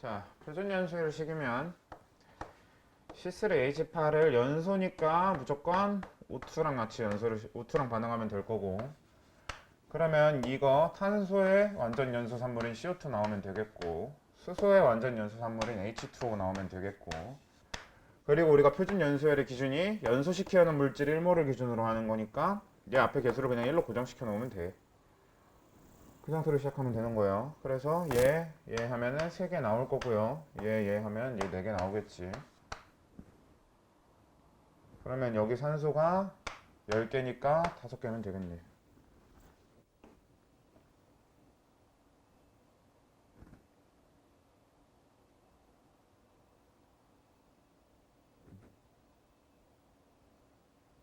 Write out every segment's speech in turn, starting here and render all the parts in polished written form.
자, 표준 연소를 식이면 C3H8을 연소니까 무조건 O2랑 같이 O2랑 반응하면 될 거고, 그러면 이거 탄소의 완전 연소 산물인 CO2 나오면 되겠고, 수소의 완전 연소 산물인 H2O 나오면 되겠고, 그리고 우리가 표준 연소율의 기준이 연소시켜야 하는 물질 1몰을 기준으로 하는 거니까 얘 앞에 개수를 그냥 1로 고정시켜 놓으면 돼. 그 상태로 시작하면 되는 거예요. 그래서 얘 하면은 3개 나올 거고요. 얘 하면 얘 4개 나오겠지. 그러면 여기 산소가 10개니까 5개면 되겠네.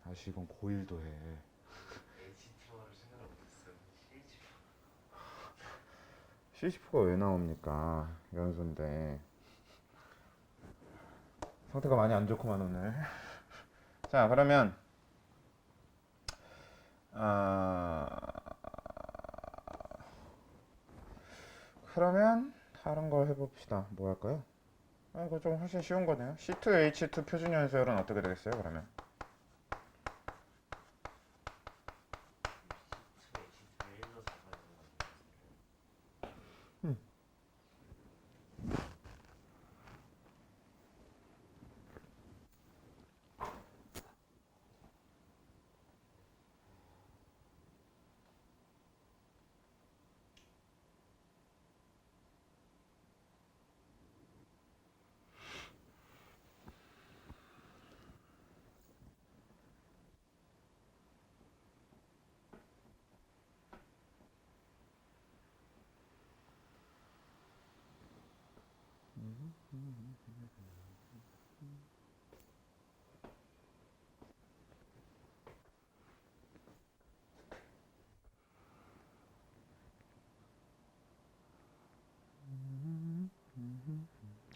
다시 이건 고1도 해. H2O를 생각을 못했어요. CH4가 왜 나옵니까? 연소인데. 상태가 많이 안 좋구만 오늘. 자, 그러면 그러면 다른 걸 해봅시다. 뭐 할까요? 이거 좀 훨씬 쉬운 거네요. C2H2 표준 연소율은 어떻게 되겠어요? 그러면 H2H2를 1로 잡아야 되는 거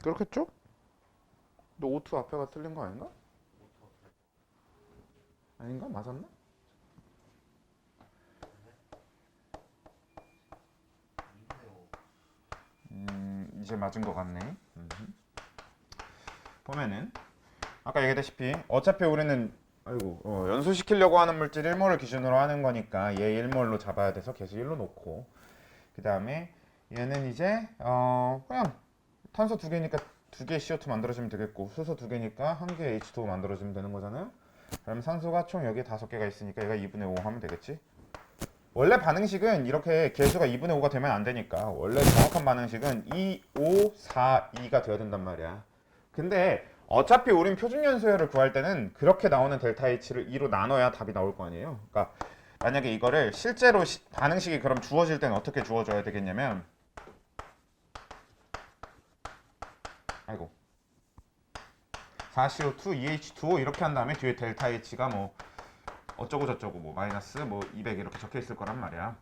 그렇겠죠? 너 O2 앞에가 틀린 거 아닌가? 아닌가? 맞았나? 이제 맞은 것 같네. 보면은 아까 얘기했다시피 어차피 우리는 연소시키려고 하는 물질 1몰을 기준으로 하는 거니까 얘 1몰로 잡아야 돼서 계속 1로 놓고, 그 다음에 얘는 이제 그냥 탄소 2개니까 2개 CO2 만들어주면 되겠고, 수소 2개니까 1개 H2O 만들어주면 되는 거잖아요. 그럼 산소가 총 여기 5개가 있으니까 얘가 2분의 5 하면 되겠지. 원래 반응식은 이렇게 개수가 2분의 5가 되면 안 되니까 원래 정확한 반응식은 2, 5, 4, 2가 되어야 된단 말이야. 근데 어차피 우린 표준 연소율을 구할 때는 그렇게 나오는 델타 H를 2로 나눠야 답이 나올 거 아니에요. 그러니까 만약에 이거를 실제로 반응식이 그럼 주어질 때는 어떻게 주어져야 되겠냐면, 4CO2, 2H2O 이렇게 한 다음에 뒤에 델타 H가 뭐 어쩌고 저쩌고 뭐 마이너스 뭐 200 이렇게 적혀 있을 거란 말이야.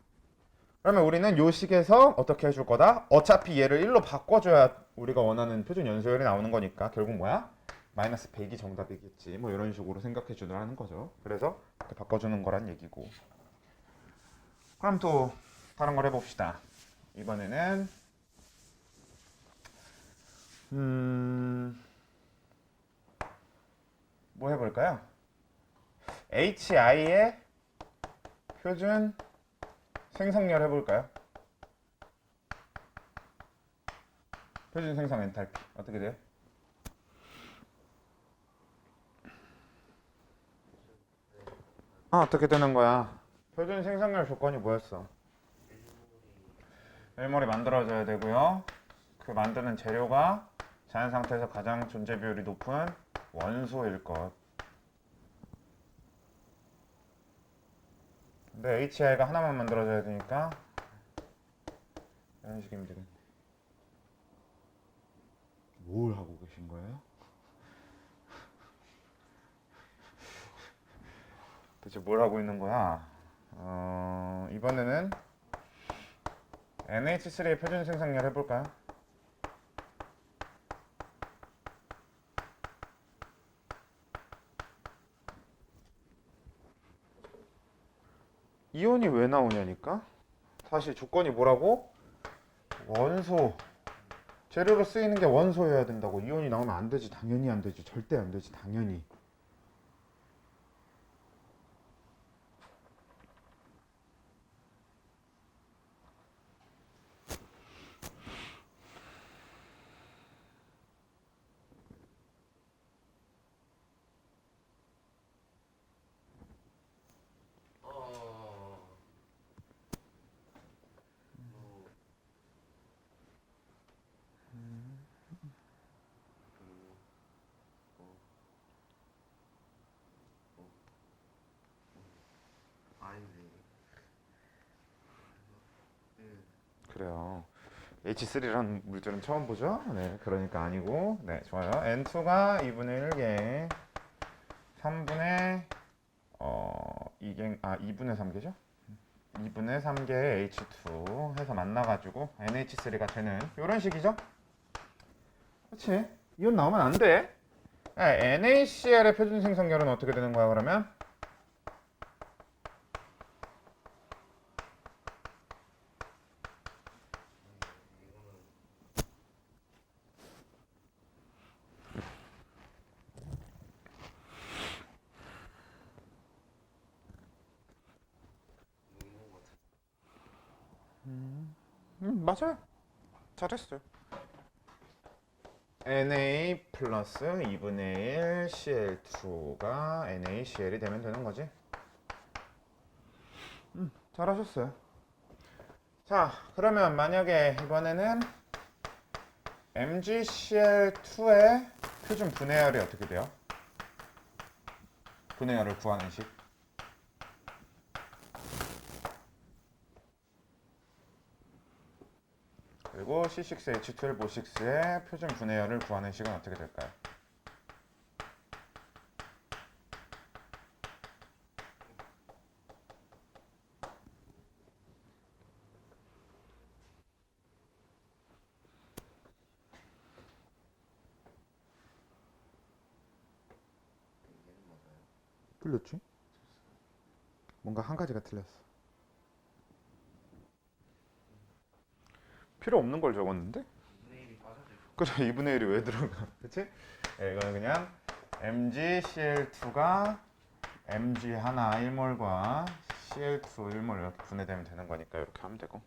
그러면 우리는 요 식에서 어떻게 해줄 거다? 어차피 얘를 1로 바꿔줘야 우리가 원하는 표준 연소율이 나오는 거니까 결국 뭐야? 마이너스 100이 정답이겠지. 뭐 이런 식으로 생각해 주라는 거죠. 그래서 이렇게 바꿔주는 거란 얘기고. 그럼 또 다른 걸 해봅시다. 이번에는 뭐 해볼까요? HI의 표준 생성열 해볼까요? 표준 생성 엔탈피 어떻게 돼요? 어떻게 되는 거야? 표준 생성열 조건이 뭐였어? 1몰이 만들어져야 되고요. 그 만드는 재료가 자연 상태에서 가장 존재 비율이 높은 원소일 것. 근데 HI가 하나만 만들어져야 되니까 이런 식이면 되겠네. 뭘 하고 계신 거예요? 대체 뭘 하고 있는 거야? 이번에는 NH3의 표준 생성열 해볼까요? 이온이 왜 나오냐니까? 사실 조건이 뭐라고? 원소 재료로 쓰이는 게 원소여야 된다고. 이온이 나오면 안 되지. 당연히 안 되지. 절대 안 되지. 당연히. 아닌데. 그래요. H3라는 물질은 처음 보죠? 네, 그러니까 아니고. 네, 좋아요. N2가 2분의 1개, 3분의 2분의 3개죠? 2분의 3개의 H2 해서 만나가지고 NH3가 되는 이런 식이죠? 그렇지? 이온 나오면 안 돼. NaCl의 표준 생성열은 어떻게 되는 거야 그러면? 맞아요. 잘했어요. Na 플러스 2분의 1 Cl2가 NaCl이 되면 되는 거지. 잘하셨어요. 자, 그러면 만약에 이번에는 MgCl2의 표준 분해열이 어떻게 돼요? 분해열을 구하는 식. 그리고 C6H12O6의 표준 분해열을 구하는 식은 어떻게 될까요? 틀렸지? 뭔가 한 가지가 틀렸어. 필요 없는 걸 적었는데? 분의 1이 빠져져 있고. 그래, 2분의 1이 왜 들어가? 그치? 네, 이거는 그냥 MgCl2가 Mg 하나 1몰과 Cl2 1몰 이렇게 분해되면 되는 거니까 이렇게 하면 되고.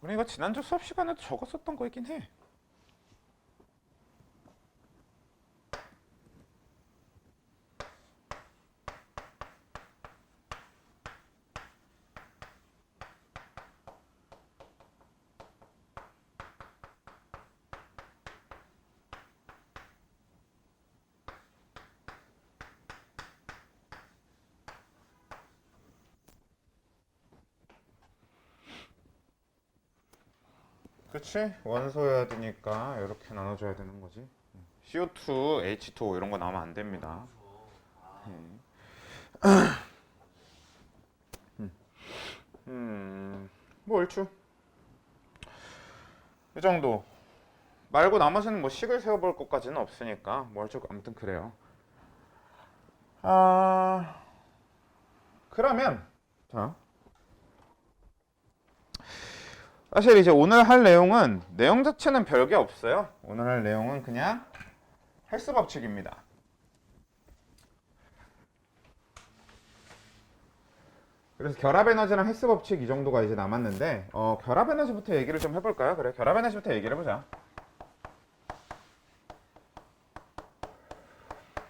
우리 이거 지난주 수업 시간에도 적었었던 거이긴 해. 그치? 원소여야 되니까 이렇게 나눠줘야 되는 거지. CO2, H2O 이런 거 나오면 안 됩니다. 뭐 얼추 이 정도 말고 나머지는 뭐 식을 세워볼 것까지는 없으니까 뭐 얼추 아무튼 그래요. 그러면 자 사실 이제 오늘 할 내용은 내용 자체는 별게 없어요. 오늘 할 내용은 그냥 헬스 법칙입니다. 그래서 결합 에너지랑 헬스 법칙 이 정도가 이제 남았는데 결합 에너지부터 얘기를 좀 해볼까요? 그래, 결합 에너지부터 얘기를 해보자.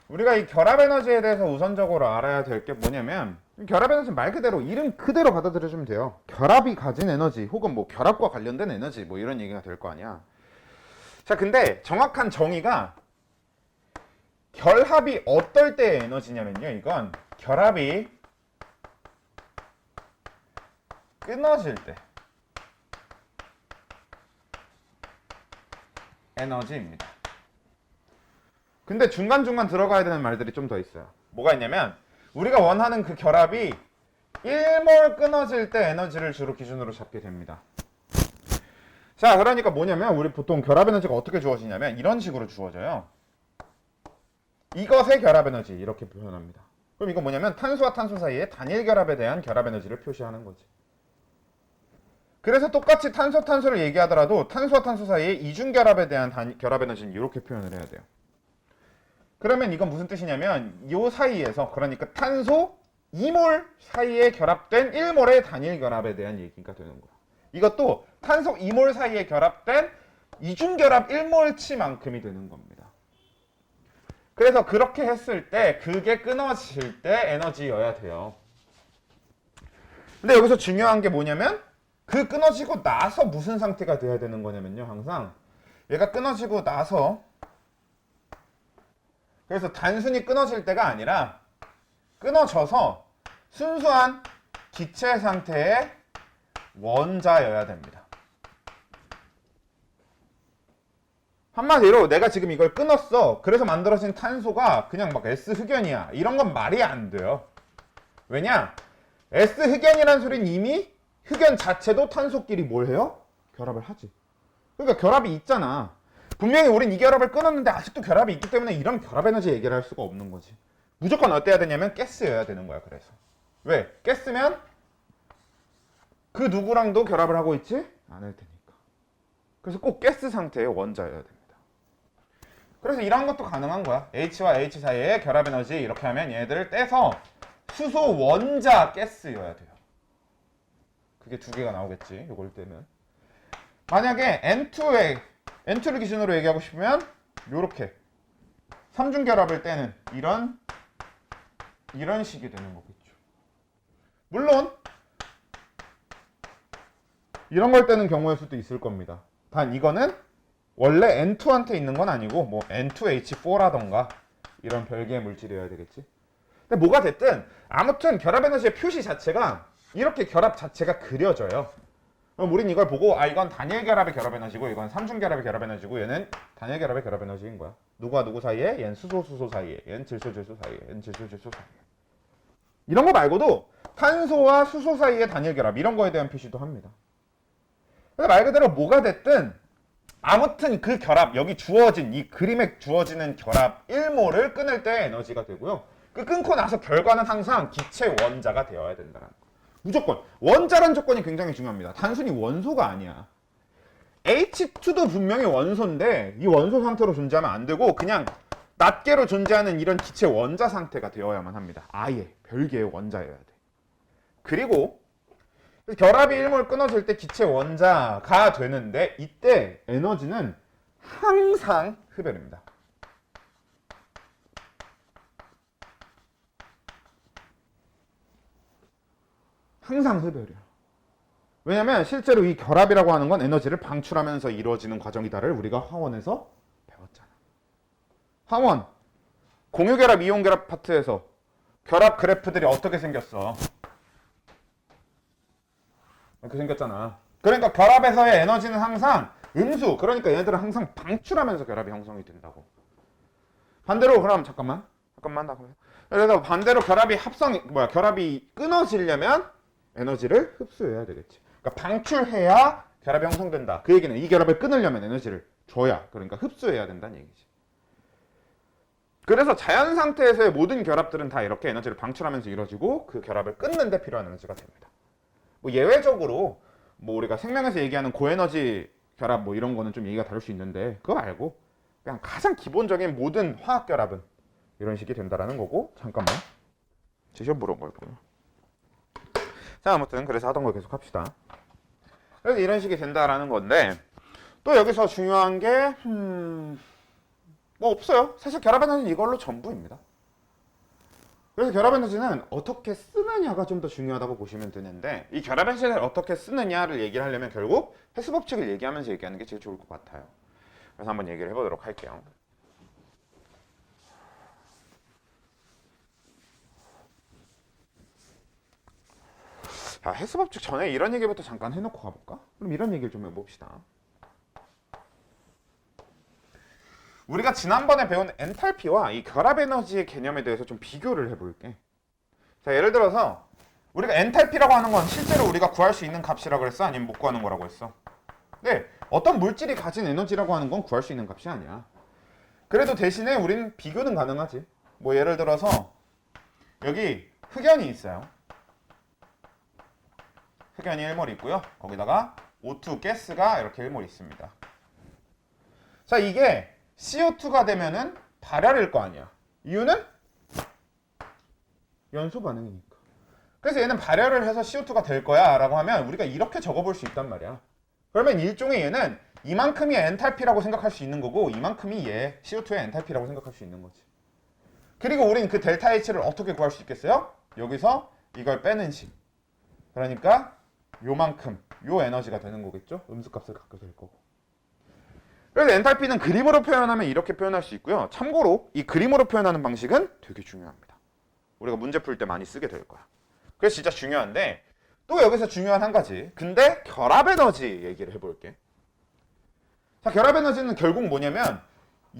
우리가 이 결합 에너지에 대해서 우선적으로 알아야 될 게 뭐냐면 결합 에너지는 말 그대로 이름 그대로 받아들여주면 돼요. 결합이 가진 에너지 혹은 뭐 결합과 관련된 에너지 뭐 이런 얘기가 될 거 아니야. 자, 근데 정확한 정의가 결합이 어떨 때의 에너지냐면요. 이건 결합이 끊어질 때 에너지입니다. 근데 중간중간 들어가야 되는 말들이 좀 더 있어요. 뭐가 있냐면 우리가 원하는 그 결합이 1몰 끊어질 때 에너지를 주로 기준으로 잡게 됩니다. 자, 그러니까 뭐냐면 우리 보통 결합 에너지가 어떻게 주어지냐면 이런 식으로 주어져요. 이것의 결합 에너지 이렇게 표현합니다. 그럼 이거 뭐냐면 탄소와 탄소 사이의 단일 결합에 대한 결합 에너지를 표시하는 거지. 그래서 똑같이 탄소 탄소를 얘기하더라도 탄소와 탄소 사이의 이중 결합에 대한 결합 에너지는 이렇게 표현을 해야 돼요. 그러면 이건 무슨 뜻이냐면 이 사이에서 그러니까 탄소 2몰 사이에 결합된 1몰의 단일 결합에 대한 얘기가 되는 거야. 이것도 탄소 2몰 사이에 결합된 이중 결합 1몰치만큼이 되는 겁니다. 그래서 그렇게 했을 때 그게 끊어질 때 에너지여야 돼요. 근데 여기서 중요한 게 뭐냐면 그 끊어지고 나서 무슨 상태가 돼야 되는 거냐면요. 항상 얘가 끊어지고 나서 그래서 단순히 끊어질 때가 아니라 끊어져서 순수한 기체 상태의 원자여야 됩니다. 한마디로 내가 지금 이걸 끊었어. 그래서 만들어진 탄소가 그냥 막 S흑연이야. 이런 건 말이 안 돼요. 왜냐? S흑연이라는 소리는 이미 흑연 자체도 탄소끼리 뭘 해요? 결합을 하지. 그러니까 결합이 있잖아. 분명히 우린 이 결합을 끊었는데 아직도 결합이 있기 때문에 이런 결합 에너지 얘기를 할 수가 없는 거지. 무조건 어때야 되냐면 가스여야 되는 거야. 그래서 왜? 가스면 그 누구랑도 결합을 하고 있지 않을 테니까. 그래서 꼭 가스 상태의 원자여야 됩니다. 그래서 이런 것도 가능한 거야. H와 H 사이의 결합 에너지 이렇게 하면 얘들을 떼서 수소 원자 가스여야 돼요. 그게 두 개가 나오겠지. 이걸 떼면. 만약에 N2를 기준으로 얘기하고 싶으면 요렇게 삼중 결합을 떼는 이런 식이 되는 거겠죠. 물론 이런 걸 떼는 경우일 수도 있을 겁니다. 단 이거는 원래 N2한테 있는 건 아니고 뭐 N2H4라던가 이런 별개의 물질이어야 되겠지. 근데 뭐가 됐든 아무튼 결합 에너지의 표시 자체가 이렇게 결합 자체가 그려져요. 그럼 우린 이걸 보고 아 이건 단일 결합의 결합 에너지고 이건 삼중 결합의 결합 에너지고 얘는 단일 결합의 결합 에너지인 거야. 누구와 누구 사이에? 얘는 수소 수소 사이에, 얘는 질소 질소 사이에, 얘는 질소 질소 사이에. 이런 거 말고도 탄소와 수소 사이의 단일 결합 이런 거에 대한 표시도 합니다. 그래서 말 그대로 뭐가 됐든 아무튼 그 결합 여기 주어진 이 그림에 주어지는 결합 1몰을 끊을 때 에너지가 되고요. 그 끊고 나서 결과는 항상 기체 원자가 되어야 된다는 거. 무조건 원자란 조건이 굉장히 중요합니다. 단순히 원소가 아니야. H2도 분명히 원소인데 이 원소 상태로 존재하면 안 되고 그냥 낱개로 존재하는 이런 기체 원자 상태가 되어야만 합니다. 아예 별개의 원자여야 돼. 그리고 결합이 1몰 끊어질 때 기체 원자가 되는데 이때 에너지는 항상 흡연입니다. 항상 흡혈이야. 왜냐면 실제로 이 결합이라고 하는 건 에너지를 방출하면서 이루어지는 과정이다를 우리가 화원에서 배웠잖아. 화원, 공유결합, 이온결합 파트에서 결합 그래프들이 어떻게 생겼어? 이렇게 생겼잖아. 그러니까 결합에서의 에너지는 항상 음수, 그러니까 얘네들은 항상 방출하면서 결합이 형성이 된다고. 반대로 그럼 잠깐만 그래서 반대로 결합이 끊어지려면 에너지를 흡수해야 되겠지. 그러니까 방출해야 결합이 형성된다. 그 얘기는 이 결합을 끊으려면 에너지를 줘야, 그러니까 흡수해야 된다는 얘기지. 그래서 자연 상태에서의 모든 결합들은 다 이렇게 에너지를 방출하면서 이루어지고 그 결합을 끊는 데 필요한 에너지가 됩니다. 뭐 예외적으로 뭐 우리가 생명에서 얘기하는 고에너지 결합 뭐 이런 거는 좀 얘기가 다를 수 있는데 그거 말고 그냥 가장 기본적인 모든 화학 결합은 이런 식이 된다라는 거고. 잠깐만, 제 시험 보러 온 거였고요. 자, 아무튼 그래서 하던 거 계속 합시다. 그래서 이런 식이 된다라는 건데 또 여기서 중요한 게 뭐 없어요. 사실 결합 에너지는 이걸로 전부입니다. 그래서 결합 에너지는 어떻게 쓰느냐가 좀 더 중요하다고 보시면 되는데 이 결합 에너지를 어떻게 쓰느냐를 얘기를 하려면 결국 헬스 법칙을 얘기하면서 얘기하는 게 제일 좋을 것 같아요. 그래서 한번 얘기를 해보도록 할게요. 자, 헬스 법칙 전에 이런 얘기부터 잠깐 해놓고 가볼까? 그럼 이런 얘기를 좀 해봅시다. 우리가 지난번에 배운 엔탈피와 이 결합 에너지의 개념에 대해서 좀 비교를 해볼게. 자, 예를 들어서 우리가 엔탈피라고 하는 건 실제로 우리가 구할 수 있는 값이라고 그랬어? 아니면 못 구하는 거라고 했어? 네, 어떤 물질이 가진 에너지라고 하는 건 구할 수 있는 값이 아니야. 그래도 대신에 우리는 비교는 가능하지. 뭐 예를 들어서 여기 흑연이 있어요. 흑연이 1몰 있고요. 거기다가 O2 가스가 이렇게 1몰 있습니다. 자, 이게 CO2가 되면은 발열일 거 아니야. 이유는 연소 반응이니까. 그래서 얘는 발열을 해서 CO2가 될 거야 라고 하면 우리가 이렇게 적어볼 수 있단 말이야. 그러면 일종의 얘는 이만큼이 엔탈피라고 생각할 수 있는 거고 이만큼이 얘 CO2의 엔탈피라고 생각할 수 있는 거지. 그리고 우린 그 델타 H를 어떻게 구할 수 있겠어요? 여기서 이걸 빼는 식. 그러니까 요만큼, 요 에너지가 되는 거겠죠? 음수값을 갖게 될 거고. 그래서 엔탈피는 그림으로 표현하면 이렇게 표현할 수 있고요. 참고로 이 그림으로 표현하는 방식은 되게 중요합니다. 우리가 문제 풀 때 많이 쓰게 될 거야. 그래서 진짜 중요한데 또 여기서 중요한 한 가지. 근데 결합 에너지 얘기를 해볼게. 자, 결합 에너지는 결국 뭐냐면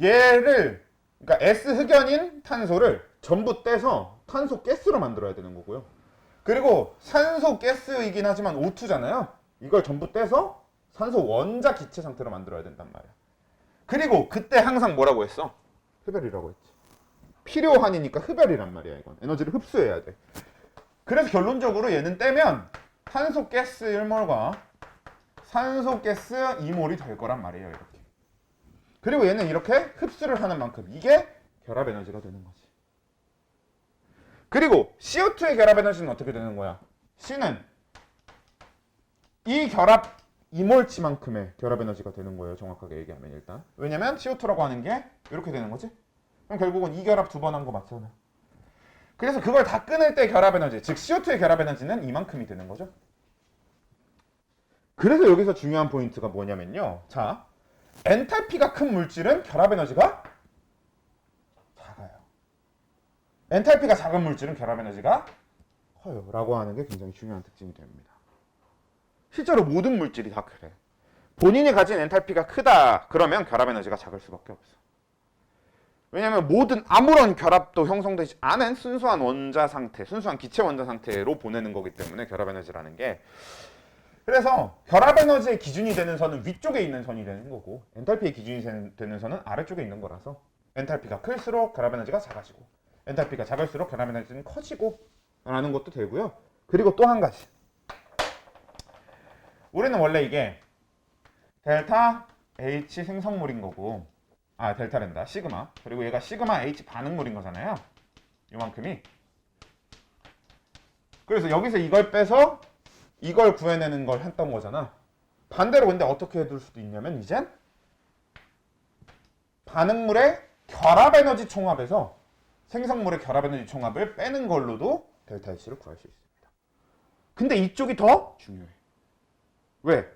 얘를 그러니까 S 흑연인 탄소를 전부 떼서 탄소 가스로 만들어야 되는 거고요. 그리고 산소 가스이긴 하지만 O2잖아요. 이걸 전부 떼서 산소 원자 기체 상태로 만들어야 된단 말이야. 그리고 그때 항상 뭐라고 했어? 흡열이라고 했지. 필요한이니까 흡열이란 말이야. 이건 에너지를 흡수해야 돼. 그래서 결론적으로 얘는 떼면 탄소 가스 1몰과 산소 가스 2몰이 될 거란 말이에요. 이렇게. 그리고 얘는 이렇게 흡수를 하는 만큼 이게 결합 에너지가 되는 거지. 그리고 CO2의 결합 에너지는 어떻게 되는 거야? C는 이 결합 2몰치만큼의 결합 에너지가 되는 거예요. 정확하게 얘기하면 일단. 왜냐면 CO2라고 하는 게 이렇게 되는 거지. 그럼 결국은 이 결합 두 번 한 거 맞잖아. 그래서 그걸 다 끊을 때 결합 에너지, 즉 CO2의 결합 에너지는 이만큼이 되는 거죠. 그래서 여기서 중요한 포인트가 뭐냐면요. 자, 엔탈피가 큰 물질은 결합 에너지가 작아요. 엔탈피가 작은 물질은 결합 에너지가 커요. 라고 하는 게 굉장히 중요한 특징이 됩니다. 실제로 모든 물질이 다 그래. 본인이 가진 엔탈피가 크다 그러면 결합 에너지가 작을 수밖에 없어. 왜냐하면 모든 아무런 결합도 형성되지 않은 순수한 원자 상태, 순수한 기체 원자 상태로 보내는 거기 때문에 결합 에너지라는 게. 그래서 결합 에너지의 기준이 되는 선은 위쪽에 있는 선이 되는 거고 엔탈피의 기준이 되는 선은 아래쪽에 있는 거라서 엔탈피가 클수록 결합 에너지가 작아지고 엔탈피가 작을수록 결합 에너지는 커지고 라는 것도 되고요. 그리고 또 한 가지. 우리는 원래 이게 델타 H 생성물인 거고 델타랜다 시그마 그리고 얘가 시그마 H 반응물인 거잖아요. 요만큼이. 그래서 여기서 이걸 빼서 이걸 구해내는 걸 했던 거잖아. 반대로 근데 어떻게 해둘 수도 있냐면 이젠 반응물의 결합 에너지 총합에서 생성물의 결합 에너지 총합을 빼는 걸로도 델타 H를 구할 수 있습니다. 근데 이쪽이 더 중요해. 왜?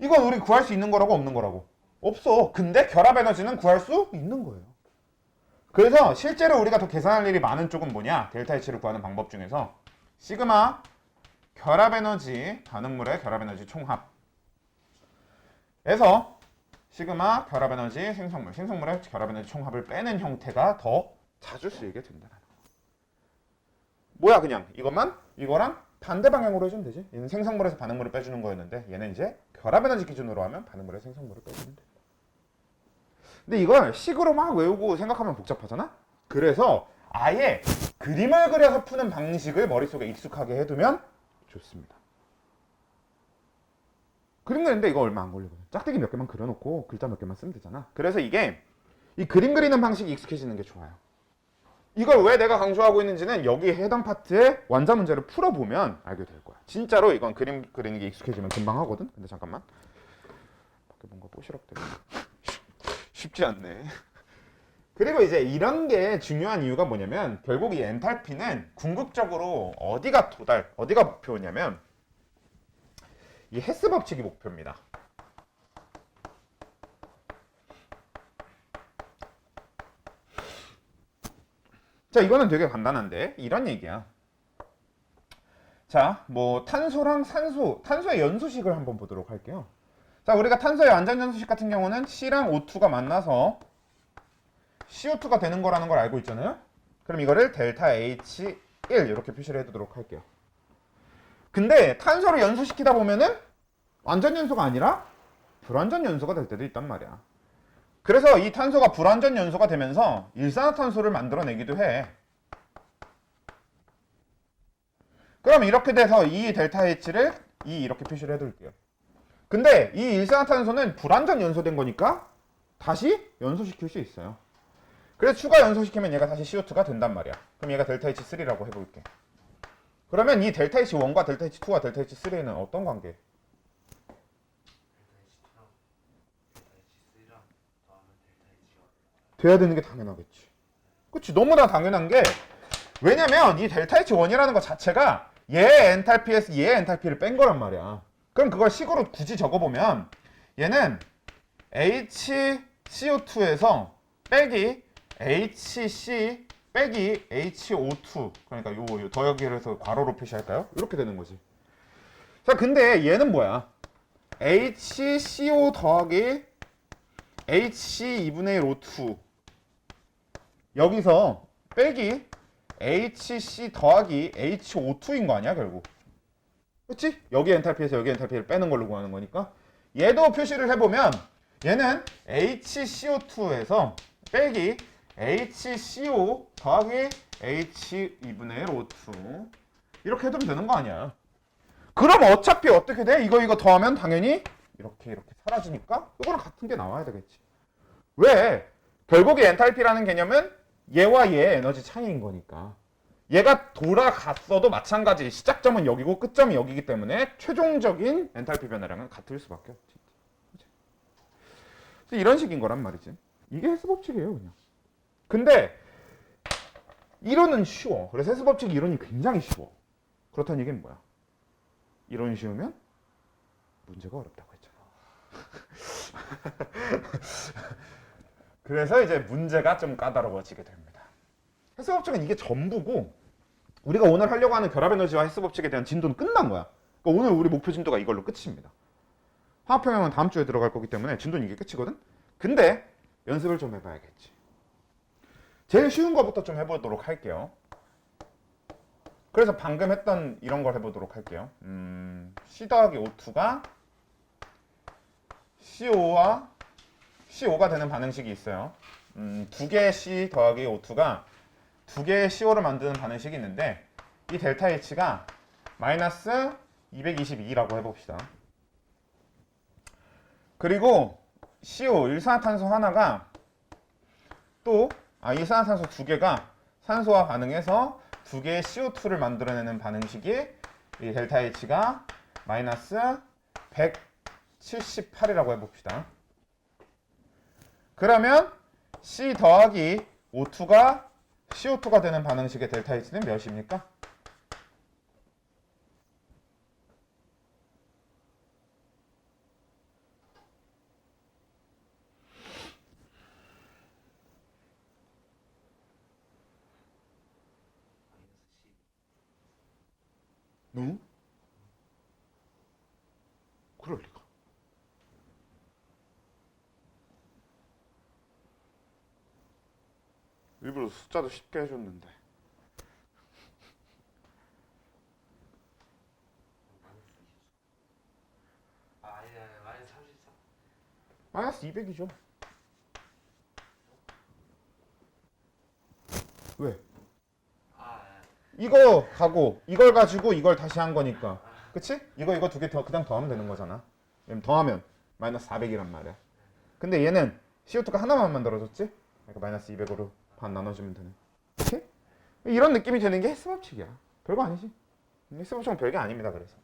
이건 우리 구할 수 있는 거라고 없는 거라고? 없어. 근데 결합 에너지는 구할 수 있는 거예요. 그래서 실제로 우리가 더 계산할 일이 많은 쪽은 뭐냐? 델타 H를 구하는 방법 중에서 시그마 결합 에너지 반응물의 결합 에너지 총합에서 시그마 결합 에너지 생성물의 결합 에너지 총합을 빼는 형태가 더 자주 쓰이게 된다는 거. 뭐야 그냥 이것만 이거랑 반대 방향으로 해주면 되지. 얘는 생성물에서 반응물을 빼주는 거였는데 얘는 이제 결합 에너지 기준으로 하면 반응물의 생성물을 빼주면 돼. 근데 이걸 식으로 막 외우고 생각하면 복잡하잖아? 그래서 아예 그림을 그려서 푸는 방식을 머릿속에 익숙하게 해두면 좋습니다. 그림 그리는데 이거 얼마 안 걸리거든. 짝대기 몇 개만 그려놓고 글자 몇 개만 쓰면 되잖아. 그래서 이게 이 그림 그리는 방식이 익숙해지는 게 좋아요. 이걸 왜 내가 강조하고 있는지는 여기에 해당 파트의 완자 문제를 풀어보면 알게 될 거야. 진짜로 이건 그림 그리는 게 익숙해지면 금방 하거든. 근데 잠깐만. 밖에 뭔가 뽀시락대고 쉽지 않네. 그리고 이제 이런 게 중요한 이유가 뭐냐면 결국 이 엔탈피는 궁극적으로 어디가 목표냐면 이 헤스 법칙이 목표입니다. 자, 이거는 되게 간단한데 이런 얘기야. 자, 뭐 탄소랑 탄소의 연소식을 한번 보도록 할게요. 자, 우리가 탄소의 완전 연소식 같은 경우는 C랑 O2가 만나서 CO2가 되는 거라는 걸 알고 있잖아요. 그럼 이거를 델타 H1 이렇게 표시를 해두도록 할게요. 근데 탄소를 연소시키다 보면은 완전 연소가 아니라 불완전 연소가 될 때도 있단 말이야. 그래서 이 탄소가 불완전 연소가 되면서 일산화탄소를 만들어내기도 해. 그럼 이렇게 돼서 이 델타 H를 이렇게 표시를 해둘게요. 근데 이 일산화탄소는 불완전 연소된 거니까 다시 연소시킬 수 있어요. 그래서 추가 연소시키면 얘가 다시 CO2가 된단 말이야. 그럼 얘가 델타 H3라고 해볼게. 그러면 이 델타 H1과 델타 H2와 델타 H3는 어떤 관계? 돼야 되는 게 당연하겠지. 그치? 너무나 당연한 게 왜냐면 이 델타 H1이라는 것 자체가 얘의 엔탈피에서 얘의 엔탈피를 뺀 거란 말이야. 그럼 그걸 식으로 굳이 적어보면 얘는 HCO2에서 빼기 HC 빼기 HO2 그러니까 요 더하기를 해서 괄호로 표시할까요? 이렇게 되는 거지. 자, 근데 얘는 뭐야? HCO 더하기 HC 2분의 1 O2 여기서 빼기 HC 더하기 HO2인 거 아니야 결국. 그치? 여기 엔탈피에서 여기 엔탈피를 빼는 걸로 구하는 거니까 얘도 표시를 해보면 얘는 HCO2에서 빼기 HCO 더하기 H 2분의 1 O2 이렇게 해두면 되는 거 아니야. 그럼 어차피 어떻게 돼? 이거 더하면 당연히 이렇게 사라지니까 이거랑 같은 게 나와야 되겠지. 왜? 결국에 엔탈피라는 개념은 얘와 얘의 에너지 차이인 거니까. 얘가 돌아갔어도 마찬가지 시작점은 여기고 끝점이 여기기 때문에 최종적인 엔탈피 변화량은 같을 수밖에 없지. 이런 식인 거란 말이지. 이게 헬스 법칙이에요 그냥. 근데 이론은 쉬워. 그래서 헬스 법칙 이론이 굉장히 쉬워. 그렇다는 얘기는 뭐야? 이론이 쉬우면 문제가 어렵다고 했잖아. 그래서 이제 문제가 좀 까다로워지게 됩니다. 헬스 법칙은 이게 전부고 우리가 오늘 하려고 하는 결합 에너지와 헬스 법칙에 대한 진도는 끝난 거야. 그러니까 오늘 우리 목표 진도가 이걸로 끝입니다. 화학평형은 다음 주에 들어갈 거기 때문에 진도는 이게 끝이거든. 근데 연습을 좀 해봐야겠지. 제일 쉬운 거부터 좀 해보도록 할게요. 그래서 방금 했던 이런 걸 해보도록 할게요. C 더하기 O2가 CO가 되는 반응식이 있어요. 두 개의 C 더하기 O2가 두 개의 CO를 만드는 반응식이 있는데 이 델타 H가 마이너스 222라고 해봅시다. 그리고 CO, 일산화탄소 하나가 또 일산화탄소 두 개가 산소와 반응해서 두 개의 CO2를 만들어내는 반응식이 이 델타 H가 마이너스 178이라고 해봅시다. 그러면 C 더하기 O2가 CO2가 되는 반응식의 델타 H는 몇입니까? 그럴 리가. 일부러 숫자도 쉽게 해줬는데. 아니 마이너스 33. 마이너스 200이죠. 왜? 이거 가고 이걸 가지고 이걸 다시 한 거니까. 그치? 이거 두 개 더 그냥 더하면 되는 거잖아. 더하면 마이너스 400이란 말이야. 근데 얘는 CO2가 하나만 만들어졌지? 그러니까 마이너스 200으로 반 나눠주면 되는. 오케이? 이런 느낌이 되는 게 헬스 법칙이야. 별거 아니지. 헬스 법칙은 별게 아닙니다. 그래서.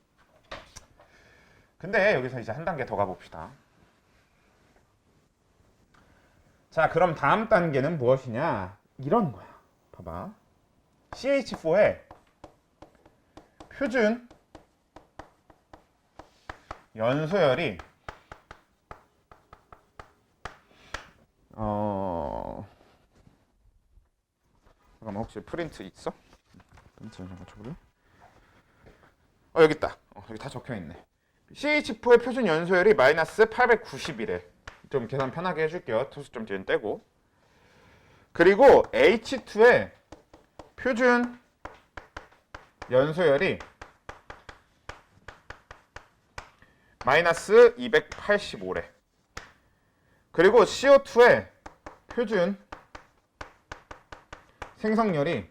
근데 여기서 이제 한 단계 더 가봅시다. 자, 그럼 다음 단계는 무엇이냐? 이런 거야. 봐봐. CH4의 표준 연소열이 잠깐만 혹시 프린트 있어? 프린트 잠깐 줘볼래? 여기 있다. 여기 다 적혀있네. CH4의 표준 연소열이 마이너스 890이래. 좀 계산 편하게 해줄게요. 토수점 뒤엔 떼고. 그리고 H2의 표준 연소열이 마이너스 285래. 그리고 CO2의 표준 생성열이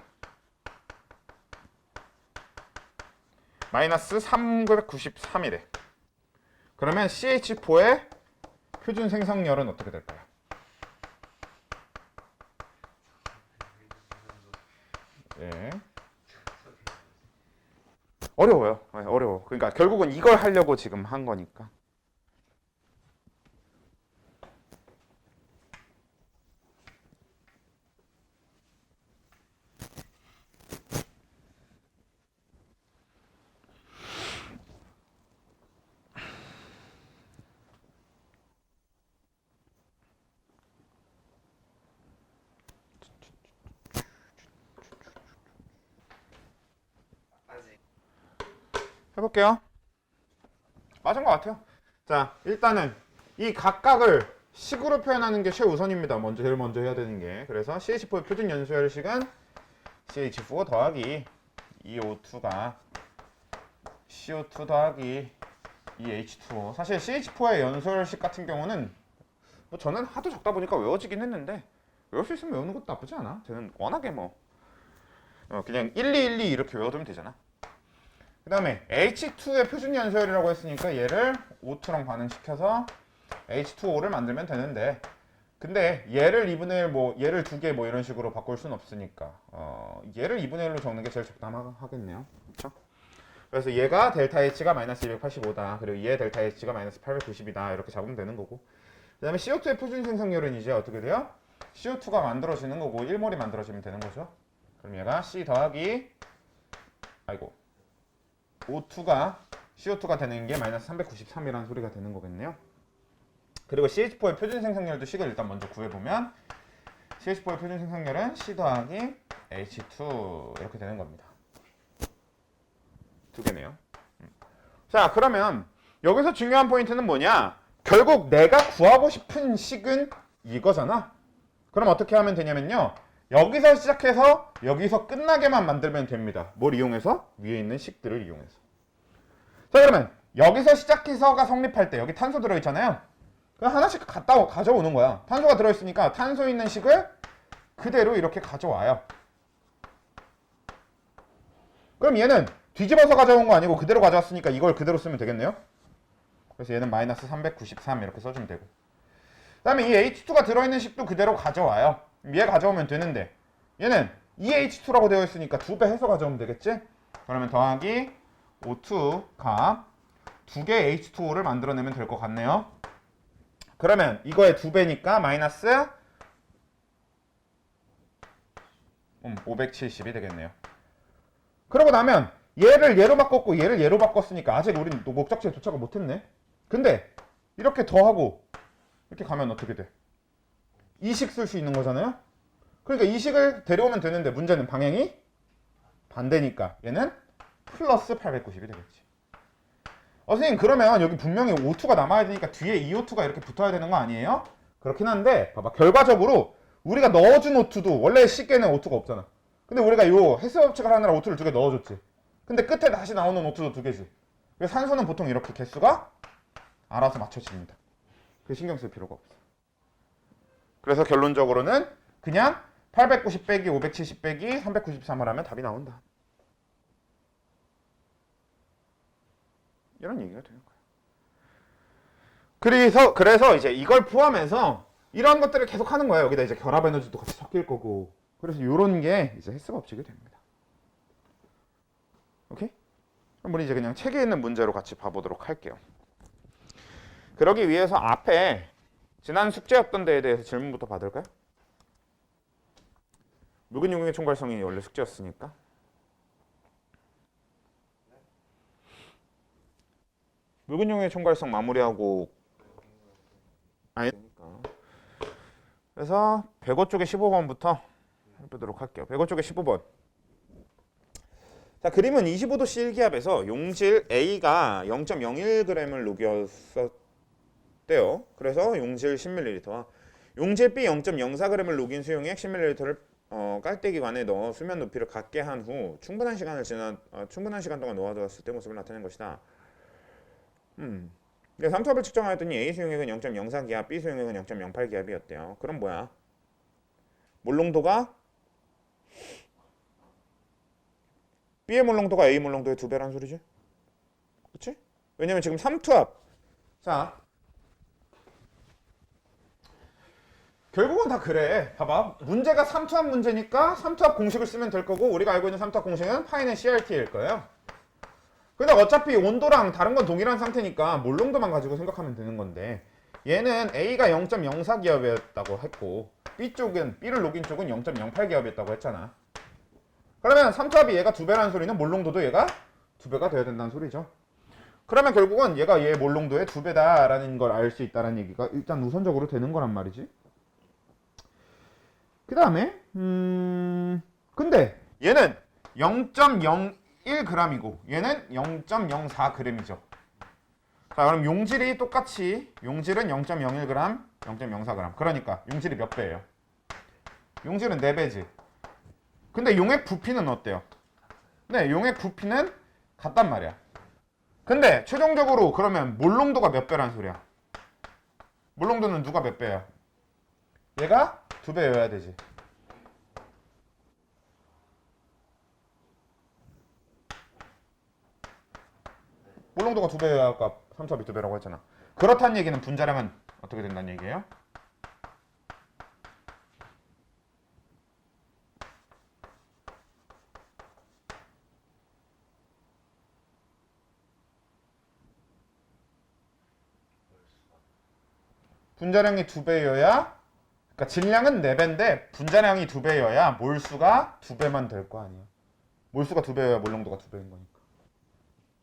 마이너스 393이래. 그러면 CH4의 표준 생성열은 어떻게 될까요? 예. 어려워요. 네, 어려워. 그러니까 결국은 이걸 하려고 지금 한 거니까. 아직 해볼게요. 맞은 것 같아요. 자, 일단은 이 각각을 식으로 표현하는 게 최우선입니다. 제일 먼저 해야 되는 게. 그래서 CH4의 표준 연소열식은 CH4 더하기 EO2가 CO2 더하기 EH2O. 사실 CH4의 연소열식 같은 경우는 뭐 저는 하도 적다 보니까 외워지긴 했는데 외울 수 있으면 외우는 것도 나쁘지 않아. 저는 워낙에 뭐 그냥 1212 이렇게 외워두면 되잖아. 그 다음에 H2의 표준 연소열이라고 했으니까 얘를 O2랑 반응시켜서 H2O를 만들면 되는데, 근데 얘를 2분의 1, 뭐 얘를 2개 뭐 이런 식으로 바꿀 수는 없으니까 얘를 2분의 1로 적는 게 제일 적당하겠네요. 그렇죠? 그래서 얘가 델타 H가 마이너스 285다. 그리고 얘 델타 H가 마이너스 890이다. 이렇게 잡으면 되는 거고. 그 다음에 CO2의 표준 생성열은 이제 어떻게 돼요? CO2가 만들어지는 거고 1몰이 만들어지면 되는 거죠. 그럼 얘가 C 더하기 O2가 CO2가 되는 게 마이너스 393이라는 소리가 되는 거겠네요. 그리고 CH4의 표준 생성열도 식을 일단 먼저 구해보면 CH4의 표준 생성열은 C 더하기 H2 이렇게 되는 겁니다. 두 개네요. 자, 그러면 여기서 중요한 포인트는 뭐냐? 결국 내가 구하고 싶은 식은 이거잖아. 그럼 어떻게 하면 되냐면요. 여기서 시작해서 여기서 끝나게만 만들면 됩니다. 뭘 이용해서? 위에 있는 식들을 이용해서. 자, 그러면 여기서 시작해서가 성립할 때 여기 탄소 들어있잖아요. 그럼 하나씩 가져오는 거야. 탄소가 들어있으니까 탄소 있는 식을 그대로 이렇게 가져와요. 그럼 얘는 뒤집어서 가져온 거 아니고 그대로 가져왔으니까 이걸 그대로 쓰면 되겠네요. 그래서 얘는 마이너스 393 이렇게 써주면 되고, 그 다음에 이 H2가 들어있는 식도 그대로 가져와요. 얘 가져오면 되는데 얘는 EH2라고 되어 있으니까 2배 해서 가져오면 되겠지? 그러면 더하기 O2가 2개 H2O를 만들어내면 될 것 같네요. 그러면 이거의 2배니까 마이너스 570이 되겠네요. 그러고 나면 얘를 얘로 바꿨고 얘를 얘로 바꿨으니까 아직 우린 또 목적지에 도착을 못했네. 근데 이렇게 더하고 이렇게 가면 어떻게 돼? 이 식 쓸 수 있는 거잖아요. 그러니까 이 식을 데려오면 되는데 문제는 방향이 반대니까 얘는 플러스 890이 되겠지. 선생님, 그러면 여기 분명히 O2가 남아야 되니까 뒤에 EO2가 이렇게 붙어야 되는 거 아니에요? 그렇긴 한데 봐봐, 결과적으로 우리가 넣어준 O2도 원래 식에는 O2가 없잖아. 근데 우리가 요 해수업체를 하느라 O2를 2개 넣어줬지. 근데 끝에 다시 나오는 O2도 2개지. 그래서 산소는 보통 이렇게 개수가 알아서 맞춰집니다. 그 신경 쓸 필요가 없어. 그래서 결론적으로는 그냥 890 빼기 570 빼기 393을 하면 답이 나온다. 이런 얘기가 되는 거예요. 그래서 이제 이걸 포함해서 이런 것들을 계속 하는 거예요. 여기다 이제 결합 에너지도 같이 섞일 거고. 그래서 이런 게 이제 헬스 법칙이 됩니다. 오케이? 그럼 우리 이제 그냥 책에 있는 문제로 같이 봐보도록 할게요. 그러기 위해서 앞에 지난 숙제였던 데에 대해서 질문부터 받을까요? 묽은 용액의 총괄성이 원래 숙제였으니까. 묽은 용액의 총괄성 마무리하고 아니니까. 그래서 105 쪽에 15번부터 해보도록 할게요. 105 쪽에 15번. 자, 그림은 25도 C일기압에서 용질 A가 0.01g을 녹였었대요. 그래서 용질 10ml와 용질 B 0.04g을 녹인 수용액 10ml를 깔때기관에 넣어 수면 높이를 갖게 한 후 충분한 시간 동안 놓아두었을 때 모습을 나타낸 것이다. 삼투압을 측정하였더니 A 수용액은 0.04기압, B 수용액은 0.08기압이었대요. 그럼 뭐야? 몰농도가 B의 몰농도가 A 몰농도의 2배란 소리지? 그치? 왜냐면 지금 삼투압. 자, 결국은 다 그래. 봐봐. 문제가 삼투압 문제니까 삼투압 공식을 쓰면 될 거고, 우리가 알고 있는 삼투압 공식은 파이는 CRT일 거예요. 근데 어차피 온도랑 다른 건 동일한 상태니까 몰농도만 가지고 생각하면 되는 건데, 얘는 A가 0.04기압이었다고 했고 B를 녹인 쪽은 0.08기압이었다고 했잖아. 그러면 삼투압이 얘가 2배라는 소리는 몰농도도 얘가 2배가 돼야 된다는 소리죠. 그러면 결국은 얘가 얘 몰농도의 2배다라는 걸 알 수 있다는 얘기가 일단 우선적으로 되는 거란 말이지. 그 다음에 근데 얘는 0.01g이고 얘는 0.04g이죠. 자, 그럼 용질이 똑같이 용질은 0.01g, 0.04g. 그러니까 용질이 몇 배예요? 용질은 4배지. 근데 용액 부피는 어때요? 네, 용액 부피는 같단 말이야. 근데 최종적으로 그러면 몰농도가 몇 배란 소리야? 몰농도는 누가 몇 배야? 얘가 2배여야 되지. 몰농도가 2배여야 아까 삼투압이 2배라고 했잖아. 그렇다는 얘기는 분자량은 어떻게 된다는 얘기예요? 분자량이 2배여야, 그러니까 질량은 4배인데 분자량이 2배여야 몰수가 2배만 될 거 아니야. 몰수가 2배여야 몰농도가 2배인 거니까.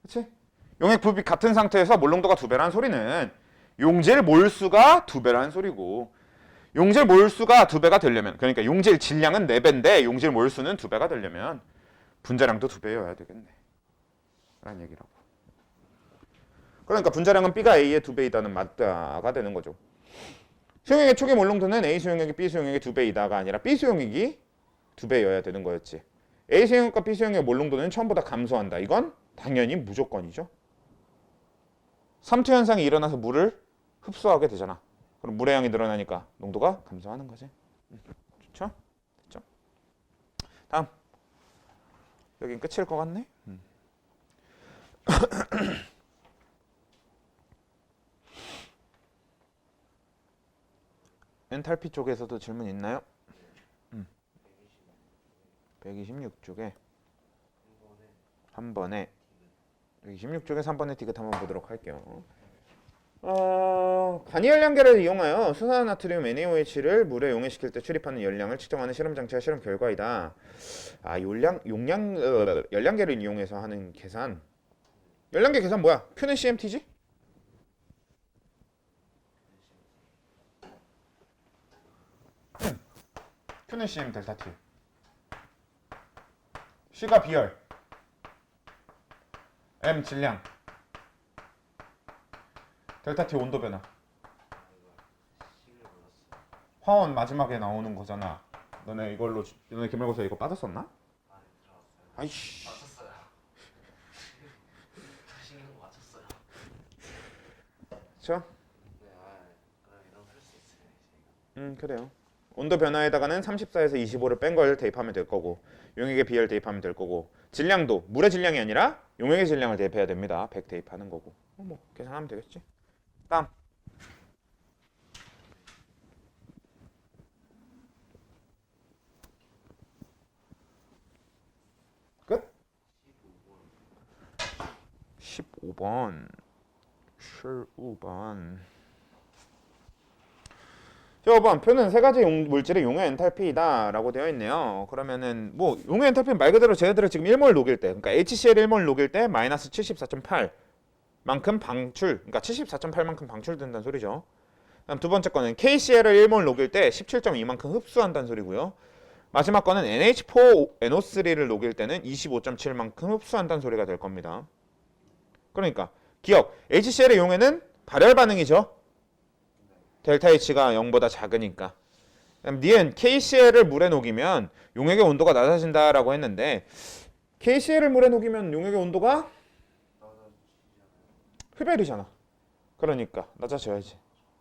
그치? 용액 부피 같은 상태에서 몰농도가 2배라는 소리는 용질 몰수가 2배라는 소리고, 용질 몰수가 2배가 되려면, 그러니까 용질 질량은 4배인데 용질 몰수는 2배가 되려면 분자량도 2배여야 되겠네 라는 얘기라고. 그러니까 분자량은 B가 A의 2배이다는 맞다가 되는 거죠. 수용액의 초기 몰농도는 A 수용액이 B 수용액의 2배이다가 아니라 B 수용액이 2배여야 되는 거였지. A 수용액과 B 수용액의 몰농도는 처음보다 감소한다. 이건 당연히 무조건이죠. 삼투 현상이 일어나서 물을 흡수하게 되잖아. 그럼 물의 양이 늘어나니까 농도가 감소하는 거지. 좋죠? 됐죠? 다음. 여긴 끝일 것 같네. 엔탈피 쪽에서도 질문 있나요? 126쪽에 3번에 126쪽에 3번의 디귿 한번 보도록 할게요. 간이 열량계를 이용하여 수산화나트륨 NaOH를 물에 용해시킬 때 출입하는 열량을 측정하는 실험 장치와 실험 결과이다. 열량계를 이용해서 하는 계산. 열량계 계산 뭐야? Q는 CMT지? Q는 CM 델타 T. C가 비열. M 질량. 델타 T 온도 변화. 화원 마지막에 나오는 거잖아. 너네 기말고사 이거 빠졌었나? 아이씨. 맞췄어요. 신경 맞췄어요. 그쵸? 네, 그럼 이런 풀수 있어요. 그래요. 온도 변화에다가는 34에서 25를 뺀 걸 대입하면 될 거고, 용액의 비열 대입하면 될 거고, 질량도 물의 질량이 아니라 용액의 질량을 대입해야 됩니다. 100 대입하는 거고. 뭐 계산하면 되겠지. 다음. 끝? 15번. 15번. 15번 표는 세 가지 물질의 용해 엔탈피이다라고 되어 있네요. 그러면은 뭐 용해 엔탈피는 말 그대로 쟤네들을 지금 1몰 녹일 때, 그러니까 HCl 1몰 녹일 때 마이너스 74.8만큼 방출, 그러니까 74.8만큼 방출된다는 소리죠. 그다음 두 번째 거는 KCl을 1몰 녹일 때 17.2만큼 흡수한다는 소리고요. 마지막 거는 NH4NO3를 녹일 때는 25.7만큼 흡수한다는 소리가 될 겁니다. 그러니까 기억, HCl의 용해는 발열 반응이죠. 델타 H가 0보다 작으니까. 그럼 니은 KCl을 물에 녹이면 용액의 온도가 낮아진다라고 했는데 KCl을 물에 녹이면 용액의 온도가 흡열이잖아. 그러니까 낮아져야지.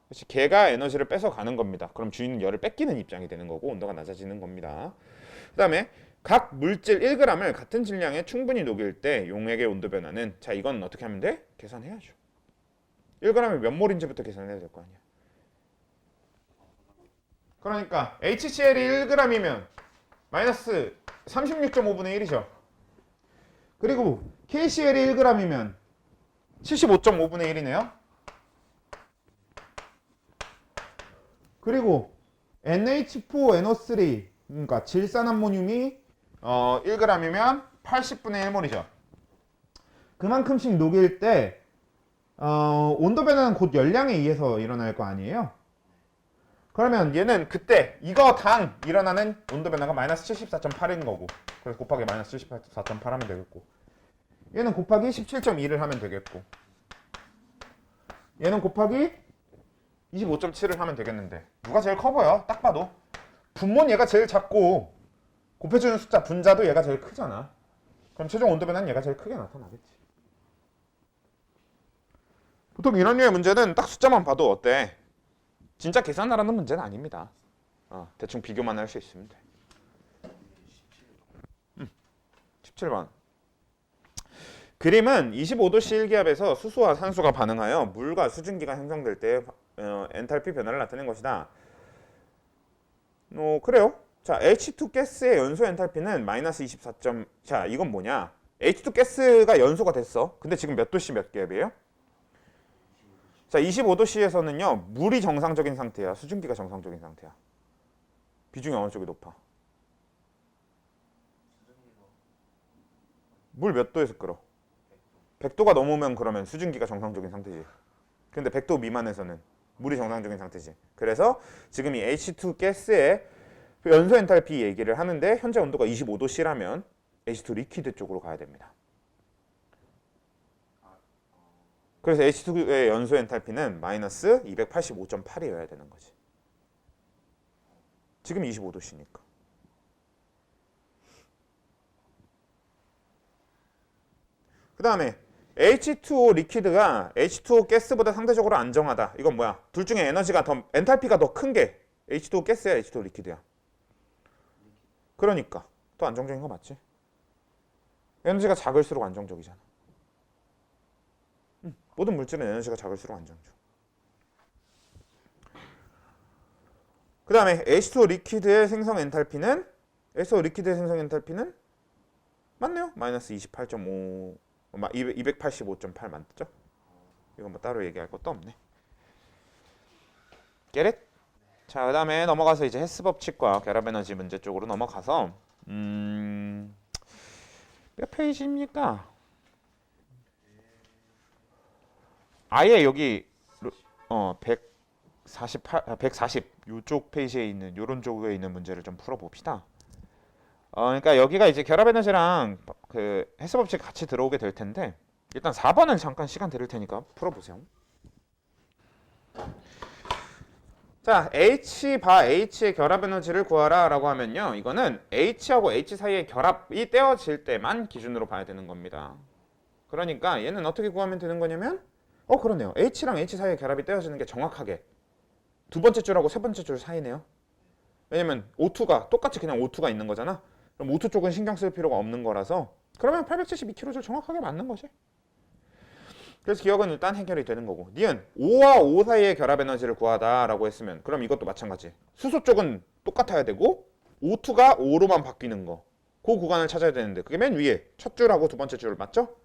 그렇지. 걔가 에너지를 뺏어가는 겁니다. 그럼 주인은 열을 뺏기는 입장이 되는 거고 온도가 낮아지는 겁니다. 그 다음에 각 물질 1g을 같은 질량에 충분히 녹일 때 용액의 온도 변화는 자 이건 어떻게 하면 돼? 계산해야죠. 1g이 몇 몰인지부터 계산해야 될 거 아니야. 그러니까 HCl이 1g이면 마이너스 36.5분의 1이죠. 그리고 KCl이 1g이면 75.5분의 1이네요. 그리고 NH4NO3 그러니까 질산암모늄이 1g이면 80분의 1몰이죠. 그만큼씩 녹일 때 온도 변화는 곧 열량에 의해서 일어날 거 아니에요. 그러면 얘는 그때 이거 당 일어나는 온도 변화가 마이너스 74.8인 거고 그래서 곱하기 마이너스 74.8 하면 되겠고 얘는 곱하기 17.2를 하면 되겠고 얘는 곱하기 25.7을 하면 되겠는데 누가 제일 커 보여? 딱 봐도 분모는 얘가 제일 작고 곱해주는 숫자 분자도 얘가 제일 크잖아. 그럼 최종 온도 변화는 얘가 제일 크게 나타나겠지. 보통 이런 류의 문제는 딱 숫자만 봐도 어때? 진짜 계산하라는 문제는 아닙니다. 대충 비교만 할 수 있으면 돼. 17번. 그림은 25도C 1기압에서 수소와 산소가 반응하여 물과 수증기가 형성될 때 엔탈피 변화를 나타낸 것이다. 그래요. 자, H2 가스의 연소 엔탈피는 마이너스 24. 자, 이건 뭐냐? H2 가스가 연소가 됐어. 근데 지금 몇 도씨 몇 기압이에요? 자, 25도씨에서는요. 물이 정상적인 상태야. 수증기가 정상적인 상태야. 비중이 어느 쪽이 높아? 물 몇 도에서 끓어? 100도가 넘으면 그러면 수증기가 정상적인 상태지. 근데 100도 미만에서는 물이 정상적인 상태지. 그래서 지금 이 H2 가스의 연소 엔탈피 얘기를 하는데 현재 온도가 25도씨라면 H2 리퀴드 쪽으로 가야 됩니다. 그래서 H2의 연소 엔탈피는 마이너스 285.8이어야 되는 거지. 지금 25도씨니까. 그 다음에 H2O 리퀴드가 H2O 가스보다 상대적으로 안정하다. 이건 뭐야? 둘 중에 에너지가 더 엔탈피가 더 큰 게 H2O 가스야, H2O 리퀴드야. 그러니까 더 안정적인 거 맞지? 에너지가 작을수록 안정적이잖아. 모든 물질은 에너지가 작을수록 안정적. 그 다음에 H2O 리퀴드의 생성 엔탈피는 H2O 리퀴드의 생성 엔탈피는 맞네요. 마이너스 28.5 285.8 맞죠? 이건 뭐 따로 얘기할 것도 없네. Get it? 자, 그 다음에 넘어가서 이제 헤스 법칙과 결합 에너지 문제 쪽으로 넘어가서 몇 페이지입니까? 아예 여기 140 요쪽 페이지에 있는 요런 쪽에 있는 문제를 좀 풀어봅시다. 그러니까 여기가 이제 결합 에너지랑 그 헤스 법칙 같이 들어오게 될 텐데 일단 4번을 잠깐 시간 드릴 테니까 풀어보세요. 자, H 바 H의 결합 에너지를 구하라 라고 하면요. 이거는 H하고 H 사이의 결합이 떼어질 때만 기준으로 봐야 되는 겁니다. 그러니까 얘는 어떻게 구하면 되는 거냐면 그러네요. H랑 H 사이의 결합이 떼어지는 게 정확하게 두 번째 줄하고 세 번째 줄 사이네요. 왜냐면 O2가 똑같이 그냥 O2가 있는 거잖아. 그럼 O2 쪽은 신경 쓸 필요가 없는 거라서 그러면 872kJ 정확하게 맞는 거지. 그래서 기억은 일단 해결이 되는 거고. 니은 5와 5 사이의 결합 에너지를 구하다 라고 했으면 그럼 이것도 마찬가지. 수소 쪽은 똑같아야 되고 O2가 5로만 바뀌는 거. 그 구간을 찾아야 되는데 그게 맨 위에 첫 줄하고 두 번째 줄 맞죠?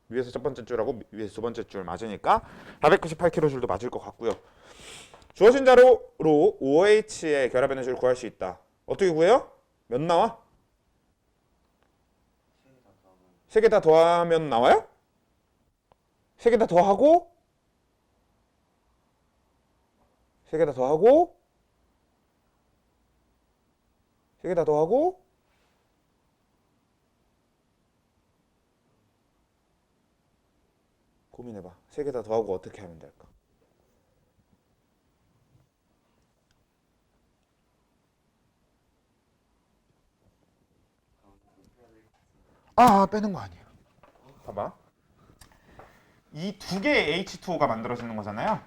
위에서 첫 번째 줄하고 위에서 두 번째 줄 맞으니까 498kJ도 맞을 것 같고요. 주어진 자료로 OH의 결합 에너지를 구할 수 있다. 어떻게 구해요? 몇 나와? 3개 다 더하면 나와요? 3개 다 더하고 3개 다 더하고 3개 다 더하고 고민해봐. 3개 다 더하고 어떻게 하면 될까? 빼는 거 아니에요. 봐봐. 이 두 개의 H2O가 만들어지는 거잖아요.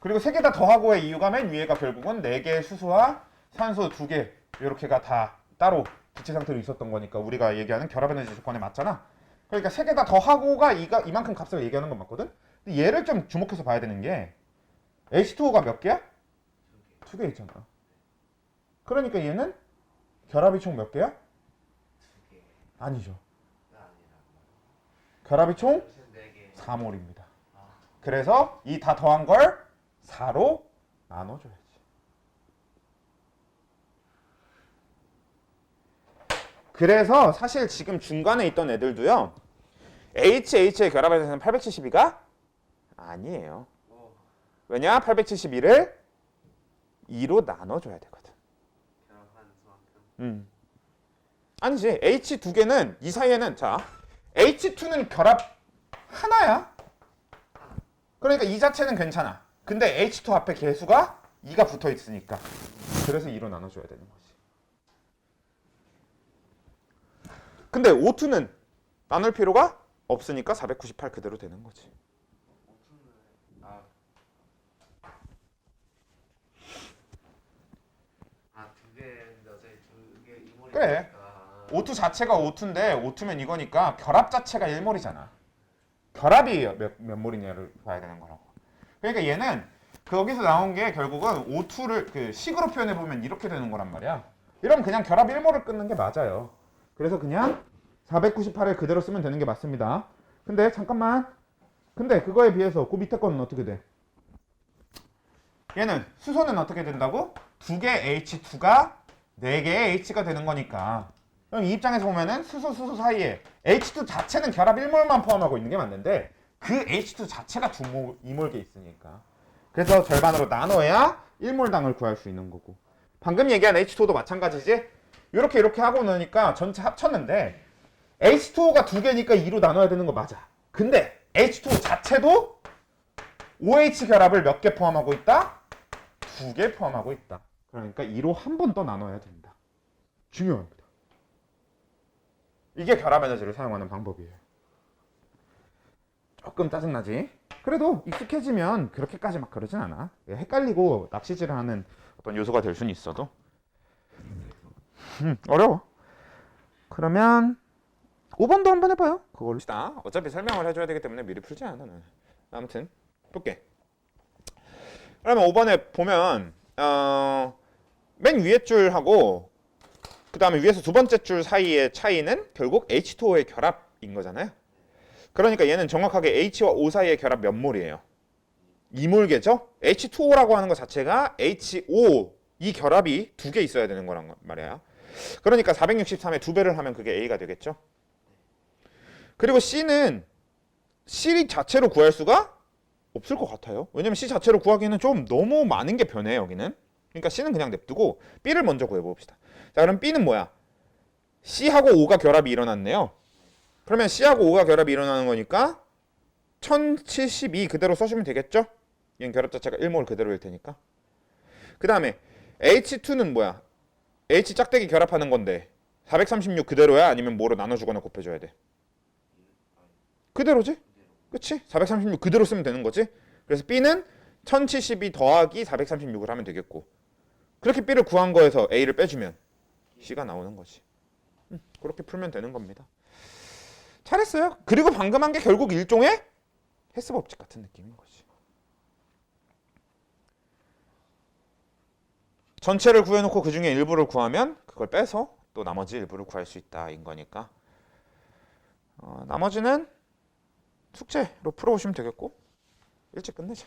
그리고 세 개 다 더하고의 이유가 맨 위에가 결국은 네 개의 수소와 산소 두 개 이렇게가 다 따로 기체 상태로 있었던 거니까 우리가 얘기하는 결합 에너지 조건에 맞잖아. 그러니까 세 개 다 더하고가 이만큼 값을 얘기하는 건 맞거든. 근데 얘를 좀 주목해서 봐야 되는 게 H2O가 몇 개야? 두 개 있잖아. 그러니까 얘는 결합이 총 몇 개야? 두 개. 아니죠. 아니라고. 결합이 총 무슨 네 개. 4몰입니다. 아, 그래서 이 다 더한 걸 4로 나눠줘야지. 그래서 사실 지금 중간에 있던 애들도요. HH의 결합에서는 872가 아니에요. 오, 왜냐? 872를 2로 나눠줘야 되거든. 결합하는 수만큼. 아니지. H 두 개는 이 사이에는 자 H2는 결합 하나야. 그러니까 이 자체는 괜찮아. 근데 H2 앞에 개수가 2가 붙어 있으니까. 그래서 2로 나눠줘야 되는 거지. 근데 O2는 나눌 필요가 없으니까 498 그대로 되는 거지. 오투는 두 개인데 어차피 두 개 이몰이 그래. O2 자체가 O2인데 O2면 이거니까 결합 자체가 1몰이잖아. 결합이 몇 몰이냐를 봐야 되는 거라고. 그러니까 얘는 거기서 나온 게 결국은 O2를 그 식으로 표현해 보면 이렇게 되는 거란 말이야. 이러면 그냥 결합 1몰을 끊는 게 맞아요. 그래서 그냥 498을 그대로 쓰면 되는 게 맞습니다. 근데 잠깐만. 근데 그거에 비해서 그 밑에 거는 어떻게 돼? 얘는 수소는 어떻게 된다고? 두 개 H2가 네 개의 H가 되는 거니까. 그럼 이 입장에서 보면은 수소 사이에 H2 자체는 결합 1몰만 포함하고 있는 게 맞는데 그 H2 자체가 2몰 게 있으니까. 그래서 절반으로 나눠야 1몰당을 구할 수 있는 거고. 방금 얘기한 H2O도 마찬가지지? 이렇게 하고 나니까 전체 합쳤는데 H2O가 두 개니까 2로 나눠야 되는 거 맞아. 근데 H2O 자체도 OH 결합을 몇 개 포함하고 있다? 두 개 포함하고 있다. 그러니까 2로 한 번 더 나눠야 된다. 중요합니다. 이게 결합 에너지를 사용하는 방법이에요. 조금 짜증나지? 그래도 익숙해지면 그렇게까지 막 그러진 않아. 헷갈리고 납치질을 하는 어떤 요소가 될 수는 있어도 어려워. 그러면 5번도 한번 해봐요. 그걸로 어차피 설명을 해줘야 되기 때문에 미리 풀지 않아. 아무튼 볼게. 그러면 5번에 보면 맨 위에 줄하고 그 다음에 위에서 두 번째 줄 사이의 차이는 결국 H2O의 결합인 거잖아요. 그러니까 얘는 정확하게 H와 O 사이의 결합 몇 몰이에요? 2몰계죠? H2O라고 하는 것 자체가 HO 이 결합이 두 개 있어야 되는 거란 말이야. 그러니까 463에 두 배를 하면 그게 A가 되겠죠? 그리고 C는 C 자체로 구할 수가 없을 것 같아요. 왜냐면 C 자체로 구하기에는 좀 너무 많은 게 변해 여기는. 그러니까 C는 그냥 냅두고 B를 먼저 구해봅시다. 자, 그럼 B는 뭐야? C하고 O가 결합이 일어났네요. 그러면 C하고 O가 결합이 일어나는 거니까 1072 그대로 써주면 되겠죠? 얘는 결합 자체가 1몰 그대로일 테니까. 그 다음에 H2는 뭐야? H 짝대기 결합하는 건데 436 그대로야? 아니면 뭐로 나눠주거나 곱해줘야 돼? 그대로지? 그치? 436 그대로 쓰면 되는 거지? 그래서 B는 1072 더하기 436을 하면 되겠고, 그렇게 B를 구한 거에서 A를 빼주면 C가 나오는 거지. 그렇게 풀면 되는 겁니다. 잘했어요. 그리고 방금 한 게 결국 일종의 헬스 법칙 같은 느낌인 거지. 전체를 구해놓고 그 중에 일부를 구하면 그걸 빼서 또 나머지 일부를 구할 수 있다인 거니까 나머지는 숙제로 풀어오시면 되겠고 일찍 끝내자.